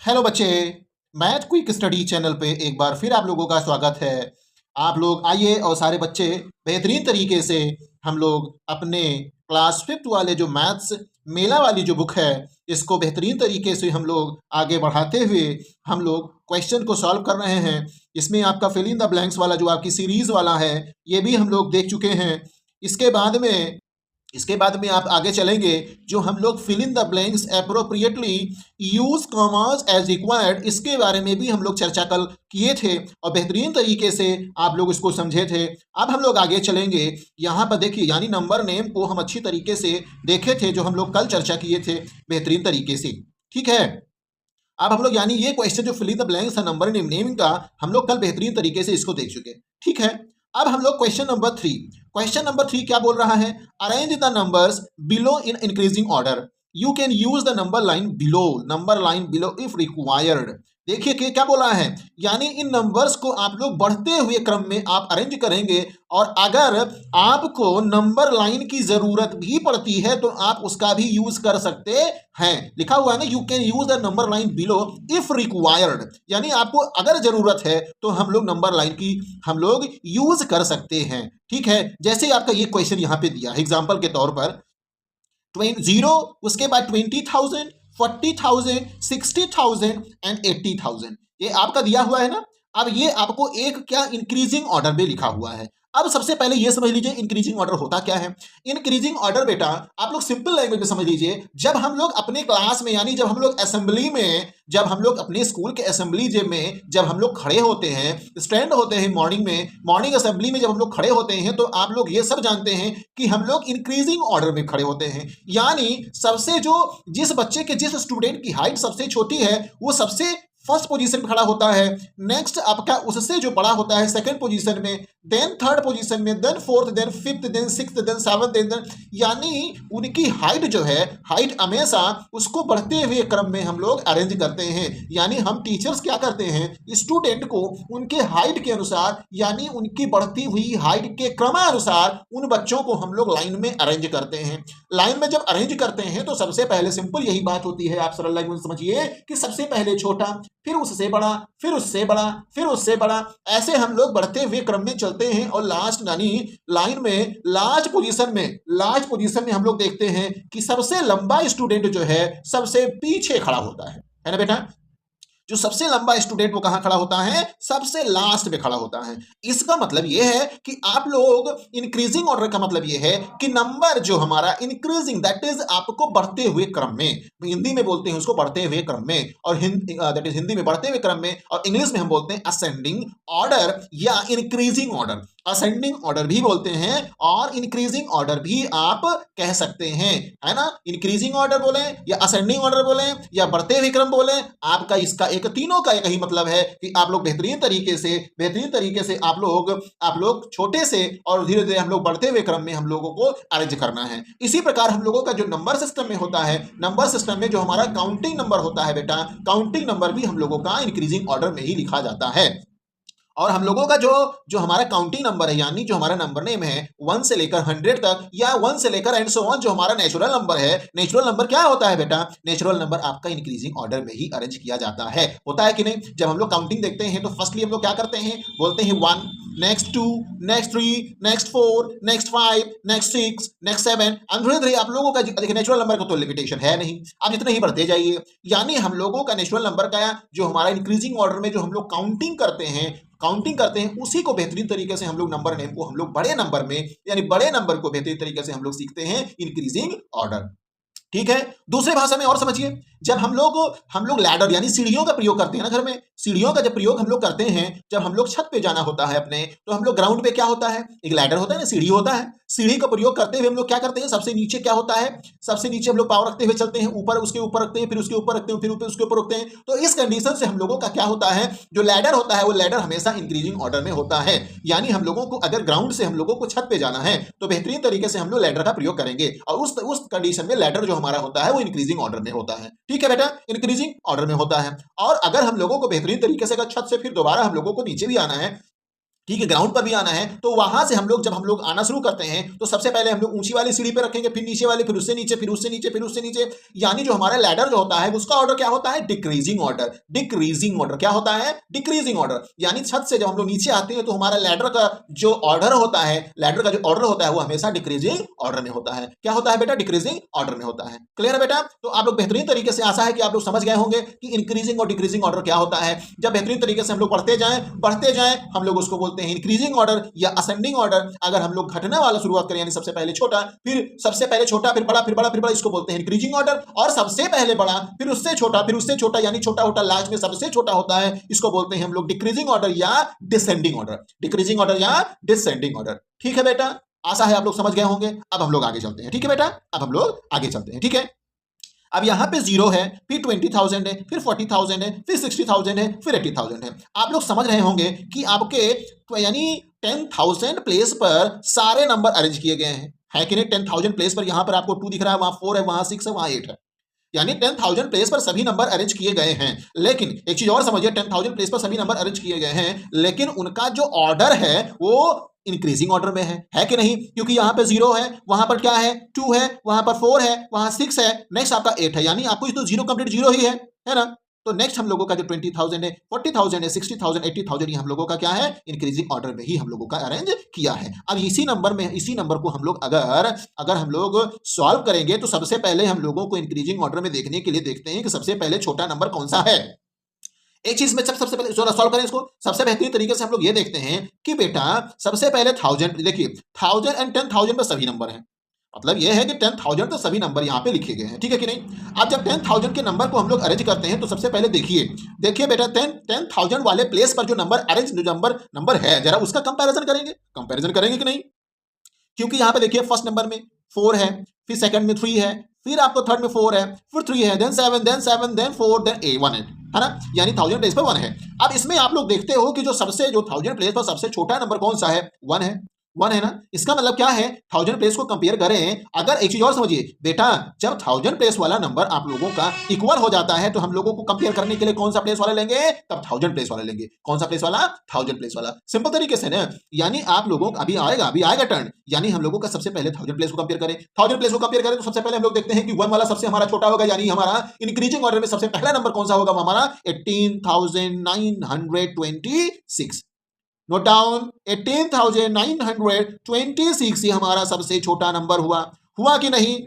Hello बच्चे। Math quick study channel पे एक बार फिर आप लोगों का स्वागत है। आप लोग आइए और सारे बच्चे बेहतरीन तरीके से हम लोग अपने क्लास फिफ्थ वाले जो मैथ्स मेला वाली जो बुक है इसको बेहतरीन तरीके से हम लोग आगे बढ़ाते हुए हम लोग क्वेश्चन को सॉल्व कर रहे हैं। इसमें आपका फिल इन द ब्लैंक्स वाला जो आपकी सीरीज वाला है ये भी हम लोग देख चुके हैं। इसके बाद में इसके बाद में आप आगे चलेंगे जो हम लोग fill in the blanks appropriately use commas as required इसके बारे में भी हम लोग चर्चा कल किए थे और बेहतरीन तरीके से आप लोग इसको समझे थे। अब हम लोग आगे चलेंगे। यहाँ पर देखिए यानी नंबर नेम को हम अच्छी तरीके से देखे थे जो हम लोग कल चर्चा किए थे बेहतरीन तरीके से। ठीक है, अब हम लोग यानी ये क्वेश्चन जो फिल इन द ब्लैंक्स है नंबर नेमिंग का हम लोग कल बेहतरीन तरीके से इसको देख चुके। ठीक है, अब हम लोग क्वेश्चन नंबर थ्री क्या बोल रहा है? Arrange the numbers below in increasing order. You can use the number line below if required. देखिए कि क्या बोला है, यानी इन नंबर्स को आप लोग बढ़ते हुए क्रम में आप अरेंज करेंगे और अगर आपको नंबर लाइन की जरूरत भी पड़ती है तो आप उसका भी यूज कर सकते हैं। लिखा हुआ है ना, you can use the number line below if required, यानी आपको अगर जरूरत है तो हम लोग नंबर लाइन की हम लोग यूज कर सकते हैं। ठीक है, जैसे आपका ये क्वेश्चन यहाँ पे दिया है एग्जाम्पल के तौर पर 20, उसके बाद 20,000, 40,000, 60,000 एंड 80,000 ये आपका दिया हुआ है ना। अब ये आपको एक क्या इंक्रीजिंग ऑर्डर में लिखा हुआ है। अब सबसे पहले ये समझ लीजिए इंक्रीजिंग ऑर्डर होता क्या है। इंक्रीजिंग ऑर्डर बेटा आप लोग सिंपल लैंग्वेज में समझ लीजिए, जब हम लोग अपने क्लास में यानी जब हम लोग असेंबली में जब हम लोग अपने स्कूल के असेंबली में जब हम लोग खड़े होते हैं स्टैंड होते हैं मॉर्निंग असेंबली में जब हम लोग खड़े होते हैं तो आप लोग ये सब जानते हैं कि हम लोग इंक्रीजिंग ऑर्डर में खड़े होते हैं। यानी सबसे जो जिस बच्चे के जिस स्टूडेंट की हाइट सबसे छोटी है वो सबसे फर्स्ट पोजीशन में खड़ा होता है। नेक्स्ट आपका उससे जो बड़ा होता है सेकंड पोजीशन में, देन थर्ड पोजीशन में, then fourth, then fifth, then sixth, then seventh, then यानी उनकी हाइट जो है हाइट हमेशा उसको बढ़ते हुए क्रम में हम लोग अरेंज करते हैं। यानी हम टीचर्स क्या करते हैं स्टूडेंट को उनके हाइट के अनुसार यानी उनकी बढ़ती हुई हाइट के क्रमानुसार उन बच्चों को हम लोग लाइन में अरेंज करते हैं। लाइन में जब अरेंज करते हैं तो सबसे पहले सिंपल यही बात होती है, आप सरल लैंग्वेज समझिए कि सबसे पहले छोटा, फिर उससे बड़ा, फिर उससे बड़ा, फिर उससे बड़ा, ऐसे हम लोग बढ़ते हुए क्रम में चलते हैं और लास्ट यानी लाइन में लास्ट पोजीशन में हम लोग देखते हैं कि सबसे लंबा स्टूडेंट जो है सबसे पीछे खड़ा होता है ना बेटा। जो सबसे लंबा स्टूडेंट वो कहां खड़ा होता है? सबसे लास्ट में खड़ा होता है। इसका मतलब ये है कि आप लोग इंक्रीजिंग ऑर्डर का मतलब ये है कि नंबर जो हमारा इंक्रीजिंग दैट इज आपको बढ़ते हुए क्रम में, हिंदी में बोलते हैं उसको बढ़ते हुए क्रम में, और दैट इज हिंदी में बढ़ते हुए क्रम में, और इंग्लिश में हम बोलते हैं असेंडिंग ऑर्डर या इंक्रीजिंग ऑर्डर। असेंडिंग ऑर्डर भी बोलते हैं और इंक्रीजिंग ऑर्डर भी आप कह सकते हैं, है ना। इंक्रीजिंग ऑर्डर बोले या असेंडिंग ऑर्डर बोले या बढ़ते हुए क्रम बोले, आपका इसका एक तीनों का एक ही मतलब है कि आप लोग बेहतरीन तरीके से आप लोग छोटे से और धीरे धीरे हम लोग बढ़ते हुए क्रम में हम लोगों को अरेंज करना है। इसी प्रकार हम लोगों का जो नंबर सिस्टम में होता है, नंबर सिस्टम में जो हमारा काउंटिंग नंबर होता है बेटा, काउंटिंग नंबर भी हम लोगों का इंक्रीजिंग ऑर्डर में ही लिखा जाता है। और हम लोगों का जो जो हमारा काउंटिंग नंबर है यानी जो हमारा नंबर नेम है 1 से लेकर 100 तक या 1 से लेकर एंड सो ऑन जो हमारा नेचुरल नंबर है, नेचुरल नंबर क्या होता है बेटा? नेचुरल नंबर आपका इंक्रीजिंग ऑर्डर में ही अरेंज किया जाता है। होता है कि नहीं? जब हम लोग काउंटिंग देखते हैं तो फर्स्टली हम लोग क्या करते हैं, बोलते हैं 1, next 2, next 3, next 4, next 5, next 6, next 7, धीरे धीरे आप लोगों का देखिए नेचुरल नंबर का तो लिमिटेशन है नहीं, आप इतने ही बढ़ते जाइए। यानी हम लोगों का नेचुरल नंबर का जो हमारा इंक्रीजिंग ऑर्डर में जो हम लोग काउंटिंग करते हैं उसी को बेहतरीन तरीके से हम लोग नंबर नेम को हम लोग बड़े नंबर में यानी बड़े नंबर को बेहतरीन तरीके से हम लोग सीखते हैं इंक्रीजिंग ऑर्डर। ठीक है, दूसरे भाषा में और समझिए, जब हम लोग लैडर यानी सीढ़ियों का प्रयोग करते हैं ना घर में, सीढ़ियों का जब प्रयोग हम लोग करते हैं, जब हम लोग छत पे जाना होता है अपने, तो हम लोग ग्राउंड पे क्या होता है, एक लैडर होता है ना, सीढ़ी होता है। सीढ़ी का प्रयोग करते हुए हम लोग क्या करते हैं, सबसे नीचे क्या होता है, सबसे नीचे हम लोग पाँव रखते हुए चलते हैं, ऊपर उसके ऊपर रखते हैं, फिर उसके ऊपर रखते हैं, फिर ऊपर उसके ऊपर रखते हैं। तो इस कंडीशन से हम लोगों का क्या होता है, जो लैडर होता है वो लैडर हमेशा इंक्रीजिंग ऑर्डर में होता है। यानी हम लोगों को अगर ग्राउंड से हम लोगों को छत पे जाना है तो बेहतरीन तरीके से हम लोग लैडर का प्रयोग करेंगे और उस कंडीशन में लैडर जो हमारा होता है वो इंक्रीजिंग ऑर्डर में होता है। ठीक है बेटा, इंक्रीजिंग ऑर्डर में होता है। और अगर हम लोगों को बेहतरीन तरीके से अगर छत से फिर दोबारा हम लोगों को नीचे भी आना है ठीक है, ग्राउंड पर भी आना है, तो वहां से हम लोग जब हम लोग आना शुरू करते हैं तो सबसे पहले हम लोग ऊंची वाली सीढ़ी पे रखेंगे, फिर नीचे वाले, फिर उससे नीचे, फिर उससे नीचे, फिर उससे नीचे। यानी जो हमारा लैडर जो होता है उसका ऑर्डर क्या होता है? Decreasing order. डिक्रीजिंग ऑर्डर क्या होता है? Decreasing order. यानी छत से जब हम लोग नीचे आते हैं तो हमारा लैडर का जो ऑर्डर होता है, लैडर का जो ऑर्डर होता है वो हमेशा डिक्रीजिंग ऑर्डर में होता है। क्या होता है बेटा? डिक्रीजिंग ऑर्डर में होता है। क्लियर है बेटा? तो आप लोग बेहतरीन तरीके से, आशा है कि आप लोग समझ गए होंगे कि इंक्रीजिंग और डिक्रीजिंग ऑर्डर क्या होता है। जब बेहतरीन तरीके से हम लोग बढ़ते जाएं, हम लोग उसको बोलते हैं इंक्रीजिंग ऑर्डर या असेंडिंग ऑर्डर। अगर हम लोग घटने वाला शुरुआत करें, यानी सबसे पहले छोटा, फिर सबसे पहले छोटा, फिर बड़ा, फिर बड़ा, फिर बड़ा, इसको बोलते हैं इंक्रीजिंग ऑर्डर। और सबसे पहले बड़ा, फिर उससे छोटा, फिर उससे छोटा, यानी छोटा होता लास्ट में सबसे छोटा होता है, इसको बोलते हैं हम लोग डिक्रीजिंग ऑर्डर या डिसेंडिंग ऑर्डर। डिक्रीजिंग ऑर्डर या डिसेंडिंग ऑर्डर। ठीक है बेटा, आशा है आप लोग समझ गए होंगे। अब हम लोग आगे चलते हैं। ठीक है बेटा, अब हम लोग आगे चलते हैं। ठीक है, अब यहां पे 0 है, फिर 20,000 है, फिर 40,000 है, फिर 60,000 है, फिर 80,000 है। आप लोग समझ रहे होंगे कि आपके यानी 10,000 प्लेस पर सारे नंबर अरेंज किए गए हैं, है कि नहीं? 10,000 प्लेस पर यहां पर आपको 2 दिख रहा है, वहां 4 है, वहां 6 है, वहां 8 है। यानी 10,000 प्लेस पर सभी नंबर अरेंज किए गए हैं। लेकिन एक चीज और समझिए, 10,000 प्लेस पर सभी नंबर अरेंज किए गए हैं, लेकिन उनका जो ऑर्डर है वो इंक्रीजिंग ऑर्डर में है कि नहीं? क्योंकि यहां पे 0 है, वहां पर क्या है? 2 है, वहां पर 4 है, वहां 6 है, नेक्स्ट आपका 8 है। यानी आपको तो 0 कंप्लीट 0 ही है ना? तो नेक्स्ट हम लोगों का जो 20,000 है, 40,000 है, 60,000, 80,000, ये हम लोगों का क्या है? इंक्रीजिंग ऑर्डर में ही हम लोगों का अरेंज किया है। अब इसी नंबर को हम लोग अगर हम लोग सॉल्व करेंगे तो सबसे पहले हम लोगों को इंक्रीजिंग ऑर्डर में देखने के लिए देखते हैं कि सबसे पहले छोटा नंबर कौन सा है। एक चीज में सबसे पहले सॉल्व करें इसको, सबसे बेहतरीन तरीके से हम लोग ये देखते हैं कि बेटा सबसे पहले 1000, देखिए 1000 एंड 10,000 में सभी नंबर हैं। मतलब ये है कि 10,000 तो सभी नंबर यहाँ पे लिखे गए हैं, ठीक है कि नहीं? अब जब 10,000 के नंबर को हम लोग अरेंज करते हैं तो सबसे पहले देखिए बेटा 10,000 वाले प्लेस पर जो नंबर है, जरा उसका कंपैरिजन करेंगे कि नहीं? क्योंकि यहाँ पे देखिए फर्स्ट नंबर में 4 है, फिर सेकंड में 3 है, फिर आपको थर्ड में 4 है, फिर 3 है, देन 7, देन 4, देन 1 है ना? यानी 1000 प्लेस पर 1 है। अब इसमें आप लोग देखते हो कि जो 1000 प्लेस पर सबसे छोटा नंबर कौन सा है? 1 है ना? इसका मतलब क्या है? 1000 प्लेस को कंपेयर करें, अगर एक चीज और समझिए बेटा, जब 1000 प्लेस वाला नंबर आप लोगों का इक्वल हो जाता है तो हम लोगों को कंपेयर करने के लिए कौन सा प्लेस वाला लेंगे? तब 1000 प्लेस वाला लेंगे। कौन सा प्लेस वाला? 1000 प्लेस वाला। सिंपल तरीके से ना, यानी आप लोगों अभी आएगा टर्न, यानी हम लोगों का सबसे पहले 1000 प्लेस को कंपेयर करें। 1000 प्लेस को कंपेयर करें तो सबसे पहले हम लोग देखते हैं कि 1 वाला सबसे हमारा छोटा होगा, यानी हमारा इंक्रीजिंग ऑर्डर में सबसे पहला नंबर कौन सा होगा? हमारा 18,926। नोट डाउन, 18,926 ये हमारा सबसे छोटा नंबर हुआ कि नहीं?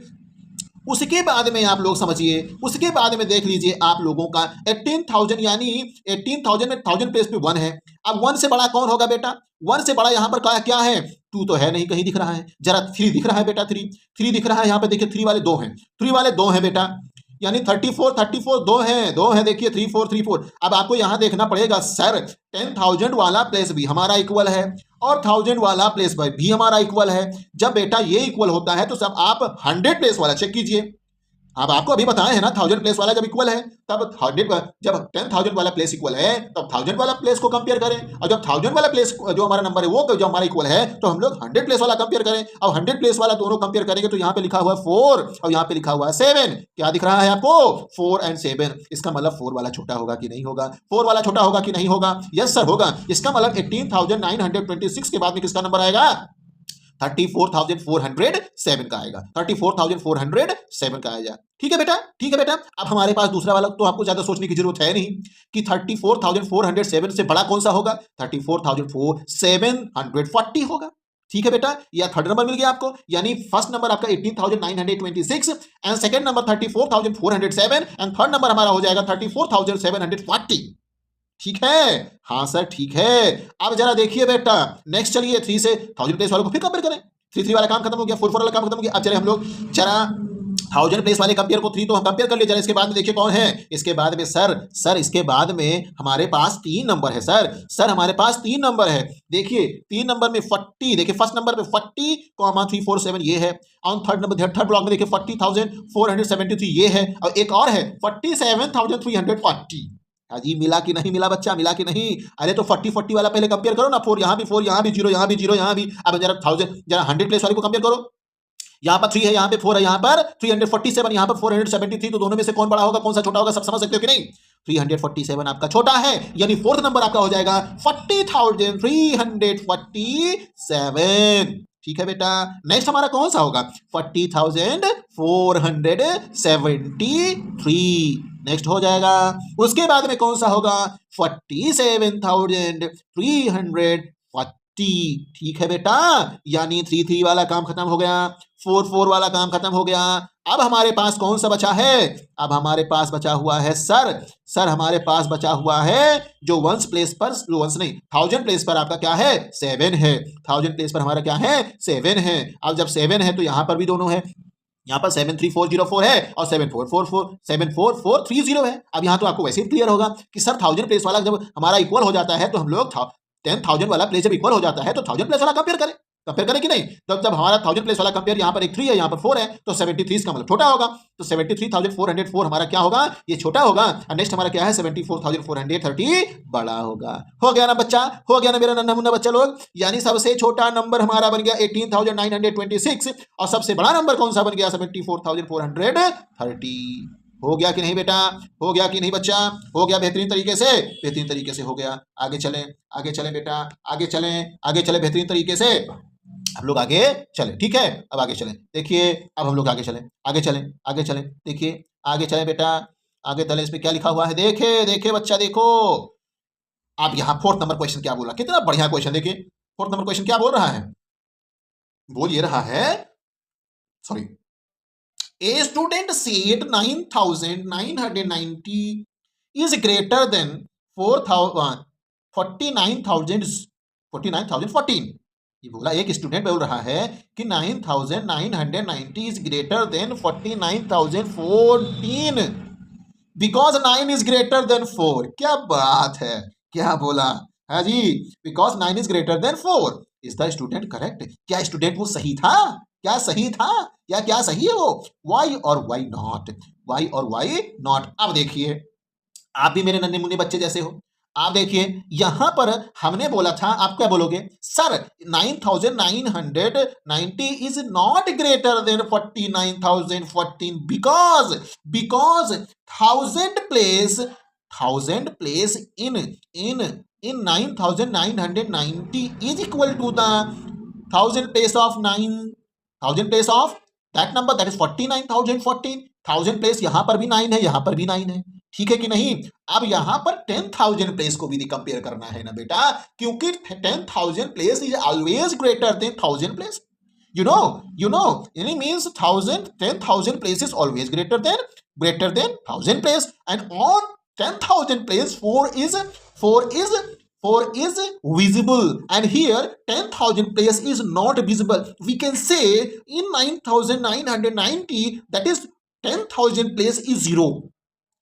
उसके बाद में आप लोग समझिए, उसके बाद में देख लीजिए आप लोगों का 18,000, यानी 18,000 में 1000 प्लेस पे 1 है। अब 1 से बड़ा कौन होगा बेटा? 1 से बड़ा यहाँ पर क्या है? 2 तो है नहीं, कहीं दिख रहा है? जरा 3 दिख रहा है बेटा, 3 दिख रहा है यहाँ पे, देखिए 3 वाले 2 हैं, 3 वाले 2 हैं बेटा, यानी 34 2 है, देखिए 34। अब आपको यहां देखना पड़ेगा सर, 10,000 वाला प्लेस भी हमारा इक्वल है और 1000 वाला प्लेस भी हमारा इक्वल है। जब बेटा ये इक्वल होता है तो सब आप 100 प्लेस वाला चेक कीजिए। अब आपको अभी बताए हैं ना, 1000 प्लेस वाला जब इक्वल है तब 100, जब 10,000 वाला प्लेस इक्वल है तब 1000 वाला प्लेस को कंपेयर करें, और जब 1000 वाला प्लेस जो हमारा नंबर है वो जो हमारा इक्वल है तो हम लोग 100 प्लेस वाला कंपेयर करें। अब 100 प्लेस वाला दोनों कंपेयर करेंगे तो यहाँ पे लिखा हुआ है 4 और यहाँ पे लिखा हुआ है 7। क्या दिख रहा है आपको? 4 एंड 7। इसका मतलब 4 वाला छोटा होगा कि नहीं होगा? 4 वाला छोटा होगा कि नहीं होगा? यस सर होगा। इसका मतलब 18,926 के बाद में किसका नंबर आएगा? 34,407 का आएगा, 34,407 का आएगा। ठीक है बेटा, ठीक है बेटा। अब हमारे पास दूसरा वाला तो आपको ज्यादा सोचने की जरूरत है नहीं कि 34,407 से बड़ा कौन सा होगा? 34,740 होगा। ठीक है बेटा, या थर्ड नंबर मिल गया आपको, यानी फर्स्ट नंबर आपका 18,926 and second number 34,407 and third number हमारा हो जाएगा 34,740। ठीक है? हाँ सर ठीक है। अब जरा देखिए बेटा, नेक्स्ट चलिए 3 से 1000 प्लेस वालों को फिर कंपेयर करें। 3 वाला काम खत्म हो गया, 4 वाला काम खत्म हो गया। अब चले हम लोग जरा 1000 प्लेस वाले कंपेयर को 3 तो हम कंपेयर कर लिए, जरा इसके बाद में देखिए कौन है। इसके बाद में सर इसके बाद में हमारे पास 3 नंबर है सर हमारे पास 3 नंबर है। देखिए 3 नंबर में 40, देखिए फर्स्ट नंबर में 40,347 ये है, और थर्ड ब्लॉक में देखिए 40,473 ये है, और एक और है 47,340। जी मिला कि नहीं मिला बच्चा, मिला कि नहीं? अरे तो 40 वाला पहले कंपेयर करो ना, 4 यहाँ भी 0, यहाँ भी 0, यहाँ भी। अब जरा 100 प्लेस वाले को कंपेयर करो, यहाँ पर 3 है, यहाँ पे 4 है, यहाँ पर 347, यहाँ पर 473, तो दोनों में से कौन बड़ा होगा, कौन सा छोटा होगा? सब समझ सकते हो कि नहीं? 347 आपका छोटा है, यानी फोर्थ नंबर आपका हो जाएगा 40,347। ठीक है बेटा। नेक्स्ट हमारा कौन सा होगा? 40,473 नेक्स्ट हो जाएगा। उसके बाद में कौन सा होगा? 47,340। ठीक है बेटा, यानी 3 वाला काम खत्म हो गया, 4 वाला काम खत्म हो गया। अब हमारे पास कौन सा बचा है? अब हमारे पास बचा हुआ है सर हमारे पास बचा हुआ है जो वंस प्लेस पर, वंस नहीं, 1000 प्लेस पर आपका क्या है? 7 है। 1000 प्लेस पर हमारा क्या है? 7 है। अब जब 7 है तो यहां पर भी दोनों है, यहाँ पर 73404 है और 74430 है। अब यहाँ तो आपको वैसे ही क्लियर होगा कि सर 1000 प्लेस वाला जब हमारा इक्वल हो जाता है तो हम लोग 10,000 वाला प्लेस जब इक्वल हो जाता है तो 1000 प्लेस वाला कंपेयर करें कि नहीं? जब हमारा 1000 प्लेस वाला कंपेयर यहाँ पर एक 3 है, यहाँ पर 4 है, तो 73 का मतलब छोटा होगा, तो 73,404 हमारा क्या होगा? ये छोटा होगा। और नेक्स्ट हमारा क्या है? 74,430 बड़ा होगा। हो गया ना बच्चा? हो गया ना मेरा नन्हा मुन्ना बच्चा लोग? यानी सबसे छोटा नंबर हमारा बन गया 18,926 और सबसे बड़ा नंबर कौन सा बन गया? 74,430। हो गया कि नहीं बेटा? हो गया कि नहीं बच्चा? हो गया बेहतरीन तरीके से? बेहतरीन तरीके से हो गया। आगे चलें बेटा, आगे चलें बेहतरीन तरीके से हम लोग आगे चले। ठीक है, अब आगे चलें। देखिए अब हम लोग आगे चलें देखिए आगे चलें बेटा, आगे चलें। इसमें क्या लिखा हुआ है? देखे बच्चा, देखो आप यहाँ फोर्थ नंबर क्वेश्चन क्या बोला, कितना बढ़िया क्वेश्चन। देखिए फोर्थ नंबर क्वेश्चन क्या बोल रहा है? बोल ये रहा है, sorry, A student said 9,990 is greater than 49,014। ये बोला, एक स्टूडेंट बोल रहा है कि 9,990 is greater than 49,014 because 9 is greater than 4। क्या बात है, क्या बोला? हाँ जी, because 9 is greater than 4। Is the student correct? क्या स्टूडेंट वो सही था? क्या सही था या क्या सही है वो? वाई और वाई नॉट? वाई और वाई नॉट? अब देखिए, आप भी मेरे नन्हे मुन्ने बच्चे जैसे हो। आप देखिए यहां पर हमने बोला था, आप क्या बोलोगे? Sir 9,990 is not greater than 49,014 because 1000 place in 9,990 is equal to the 1000 place of 1000 place of that number, that is 49,014। 1000 place यहां पर भी 9 है, यहां पर भी 9 है। ठीक है कि नहीं? अब यहां पर 10,000 प्लेस को भी कंपेयर करना है ना बेटा, क्योंकि 10,000 place is always greater than 1000 place. you know it means 10,000 place is always greater than 1000 place, and on 10,000 place 4 is visible, and here 10,000 place is not visible. We can say in 9,990 that is 10,000 place is 0.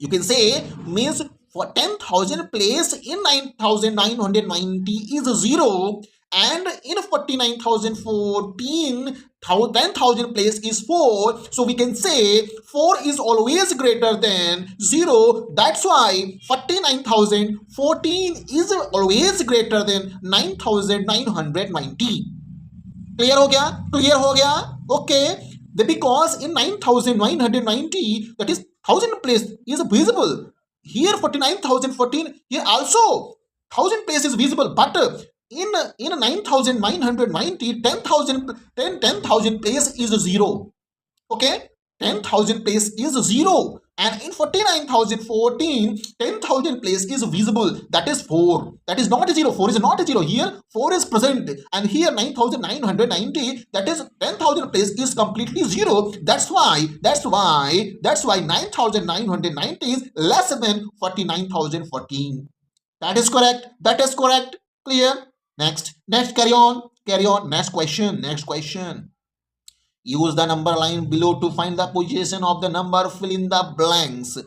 You can say means for 10,000 place in 9,990 is 0, and in 49,014 10,000 place is 4, so we can say 4 is always greater than 0. That's why 49,014 is always greater than 9,990। Clear हो गया? Okay. Because in 9,990 that is 1000 place is visible, here 49,014 here also 1000 place is visible, but in 9,990 10,000 place is 0. Okay, 10,000 place is 0, and in 49,014 10,000 place is visible, that is 4, that is not 0. 4 is not 0, here 4 is present, and here 9,990 that is 10,000 place is completely 0. That's why 9,990 is less than 49,014. That is correct. Clear? Next carry on. Next question. Use the number line below to find the position of the number. Fill in the blanks.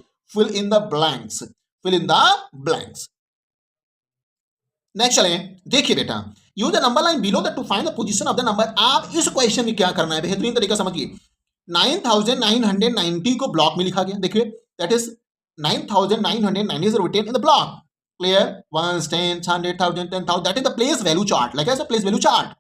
Next चलें। देखिए बेटा, use the number line below to find the position of the number. आप इस question में क्या करना है, बेहतरीन तरीका समझिए। 9,990 को ब्लॉक में लिखा गया, देखिए that is 9,990 is written in the block. Clear? 1s, 10s, 100,000, 10,000. That is the place value chart. Like as a place value chart.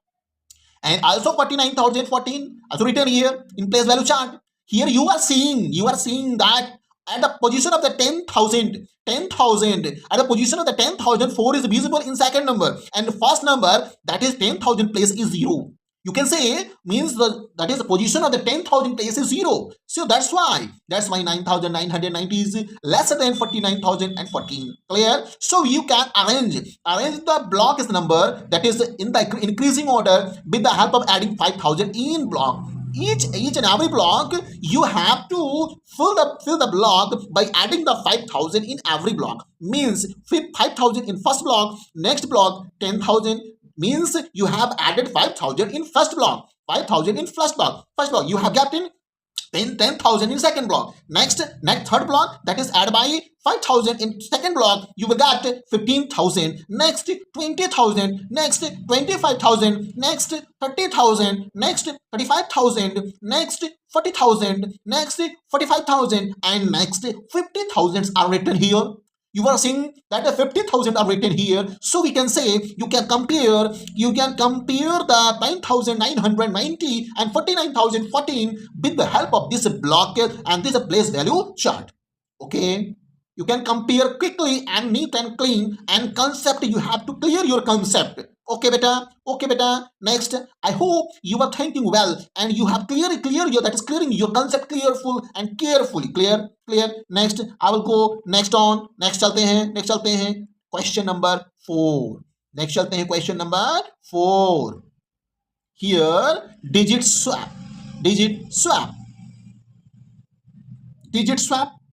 And also 49,014 also written here in place value chart. Here you are seeing that at the position of the 10,000, 10,000, at the position of the 10,000, 4 is visible in second number, and first number, that is 10,000 place, is 0. You can say means that is the position of the 10,000 place is 0. So that's why 9,990 is lesser than 49,014. Clear? So you can arrange the block is number that is in the increasing order with the help of adding 5,000 in block. Each and every block you have to fill the block by adding the 5,000 in every block. Means 5,000 in first block, next block 10,000, means you have added 5,000 in first block, 5,000 in first block. First block you have gotten 10,000 in second block. Next third block, that is add by 5,000 in second block, you will get 15,000. Next 20,000. Next 25,000. Next 30,000. Next 35,000. Next 40,000. Next 45,000, and next 50,000 are written here. You are seeing that the 50,000 are written here. So we can say you can compare the 9,990 and 49,014 with the help of this block and this place value chart. Okay, you can compare quickly and neat and clean, and concept you have to clear your concept. Okay beta. Next, I hope you are thinking well and you have clearing your concept clearful and carefully. Clear. Next, I will go next चलते हैं question number 4. Next चलते हैं question number 4. Here digit swap,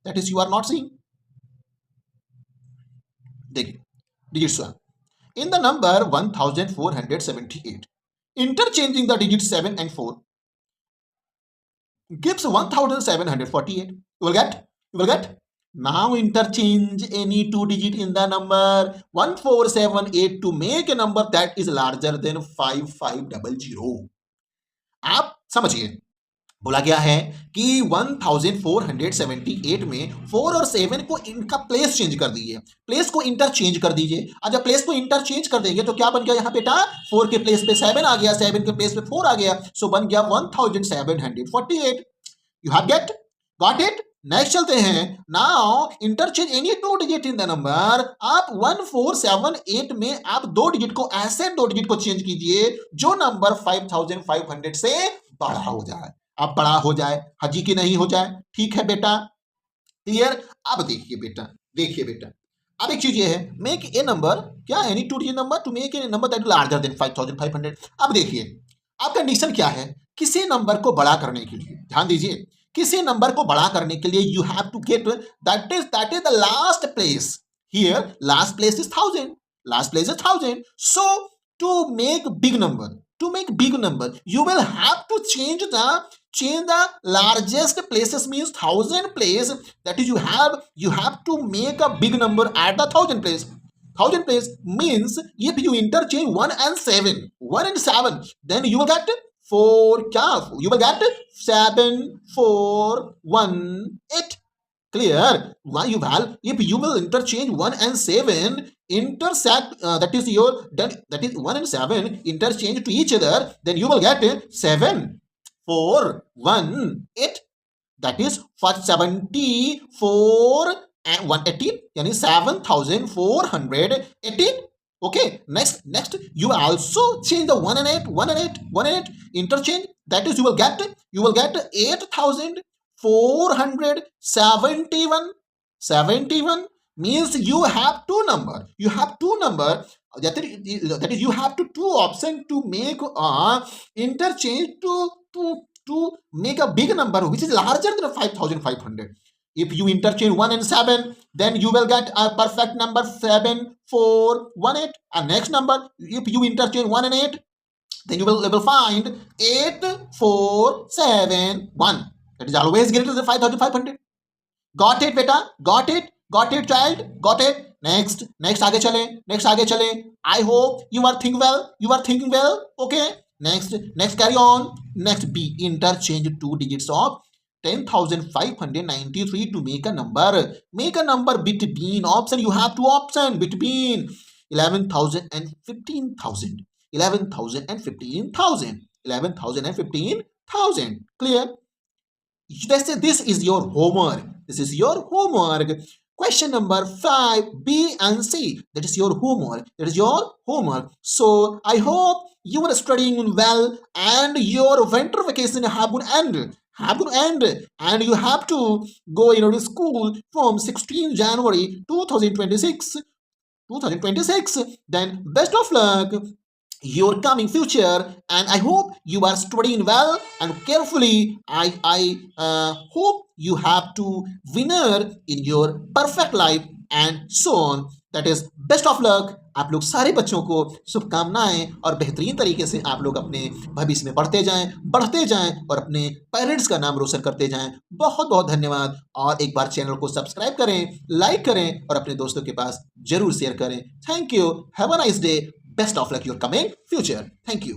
that is you are not seeing. Digit swap. In the number 1478, interchanging the digits 7 and 4 gives 1748. You will get. Now interchange any two digit in the number 1478 to make a number that is larger than 5500. आप समझिए, बोला गया है कि 1478 में 4 और 7 को इनका प्लेस चेंज कर दीजिए, प्लेस को इंटरचेंज कर दीजिए। अब जब प्लेस को इंटरचेंज कर देंगे तो क्या बन गया यहाँ बेटा, 4 के प्लेस पे 7 आ गया, 7 के प्लेस पे 4 आ गया, सो बन गया 1748। You have got it. Next चलते हैं। Now interchange any two digit in the number. आप 1478 में आप दो डिजिट को ऐसे दो डिजिट को चेंज कीजिए जो नंबर 5500 से बड़ा हो जाए। अब बड़ा हो जाए, हाजी की नहीं हो जाए। ठीक है बेटा, क्लियर। अब देखिए बेटा, अब एक चीज ये है, मेक ए नंबर, क्या any two digit number two make a number that larger than 5500। अब देखिए, अब कंडीशन क्या है, किसी नंबर को बड़ा करने के लिए, ध्यान दीजिए, किसी नंबर को बड़ा करने के लिए you have to get that is the last place. Here last place is 1000, so to make big number you will have to change the largest places, means 1000 place, that is you have to make a big number at the 1000 place. 1000 place means if you interchange 1 and 7, then you will get 4, you will get 7418. Clear? Why you will, if you will interchange 1 and 7, intersect, that is 1 and 7 interchange to each other, then you will get 7418. That is for 74 and 118, yani 7418. Okay, next you also change the 1 and 8 interchange, that is you will get 8471 means you have two number, that is you have two option to make interchange to make a big number which is larger than 5500. If you interchange 1 and 7, then you will get a perfect number 7418. And next number, if you interchange 1 and 8, then you will find 8471. That is always greater than 5500. Got it beta? Got it child? Got it? Next आगे चले. I hope you are thinking well. Okay. Next carry on. Next B, interchange two digits of 10,593 to make a number. Between option, you have two option between 11,000 and 15,000. 11,000 and 15,000. Clear? Let's say this is your homework. This is your homework. Question number 5, B and C. That is your homework. That is your homework. So I hope you are studying well and your winter vacation have been ended. And you have to go to school from 16 January 2026. Then best of luck your coming future, and I hope you are studying well and carefully. I hope you have to winner in your perfect life and so on. That is best of luck. आप लोग सारे बच्चों को शुभकामनाएं और बेहतरीन तरीके से आप लोग अपने भविष्य में बढ़ते जाएं और अपने पेरेंट्स का नाम रोशन करते जाएं। बहुत बहुत धन्यवाद। और एक बार चैनल को सब्सक्राइब करें, लाइक करें और अपने दोस्तों के पास जरूर शेयर करें। Thank you. Have a nice day. Best of luck your coming future. Thank you.